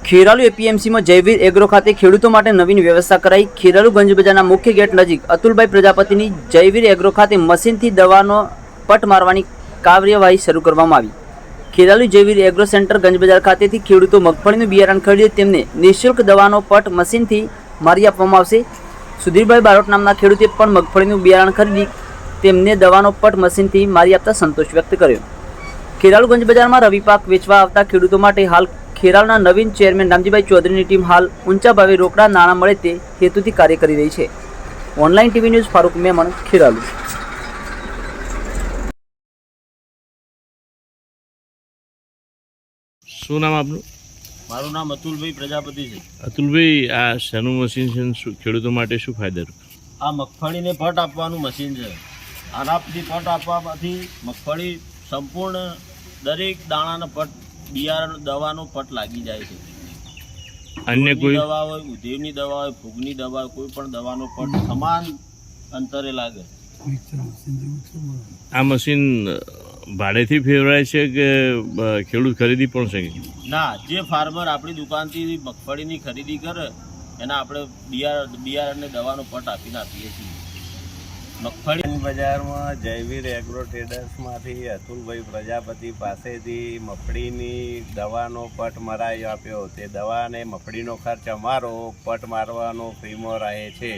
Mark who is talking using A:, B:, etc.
A: Kheralu એપીએમસીમાં Jayveer agro ખાતે ખેડૂતો માટે નવીન વ્યવસ્થા કરાઈ। ખેરાલુ ગંજ બજારના મુખ્ય ગેટ નજીક અતુલભાઈ પ્રજાપતિની જયવીર એગ્રો ખાતે મશીનથી દવાનો પટ મારવાની કાર્યવાહી શરૂ કરવામાં આવી। ખેરાલુ જયવીર એગ્રો સેન્ટર ગંજ બજાર ખાતેથી ખેડૂતો મગફળીનું બિયારણ ખરીદે તેમને નિઃશુલ્ક દવાનો પટ મશીનથી મારી આપવામાં આવશે। સુધીરભાઈ બારોટ નામના ખેડૂતે પણ મગફળીનું બિયારણ ખરીદી તેમને દવાનો પટ મશીનથી મારી આપતા સંતોષ વ્યક્ત કર્યો। ખેરાલુ ગંજ બજારમાં રવિ પાક વેચવા આવતા ખેડૂતો માટે હાલ ખેરાલુના નવીન ચેરમેન રામજીભાઈ ચૌધરીની ટીમ હાલ ઊંચા ભાવે રોકડા નાણાં મળે તે હેતુથી કાર્ય કરી રહી છે। Online TV news Farooq Memon, Kheralu.
B: શું નામ આપનું?
C: મારું નામ અતુલભાઈ પ્રજાપતિ છે।
B: અતુલભાઈ, આ શેનું મશીન છે? ખેડૂતો માટે શું ફાયદારૂપ?
C: આ મગફળીને પટ આપવાનું મશીન છે। આનાથી પટ આપવાથી મગફળી સંપૂર્ણ દરેક દાણાનો પટ, બિયારણ દવાનો પટ લાગી જાય છે।
B: અન્ય કોઈ
C: દવા હોય, ઉધેવની દવા હોય, ફૂગની દવા હોય, કોઈ પણ દવાનો પટ સમાન અંતરે લાગે।
B: આ મશીન ભાડેથી ફેરવાય છે કે ખેડૂત ખરીદી પણ શકે?
C: ના, જે ફાર્મર આપણી દુકાનથી મગફળીની ખરીદી કરે એના આપણે બિયારણને દવાનો પટ આપીને આપીએ છીએ। મગફળી
D: બજારમાં જયવીર એગ્રો ટ્રેડર્સમાંથી અતુલભાઈ પ્રજાપતિ પાસેથી મગફળીની દવાનો પટ મરાવી આપ્યો। તે દવા અને મગફળીનો ખર્ચ અમારો, પટ મારવાનો ફ્રીમાં રહે છે।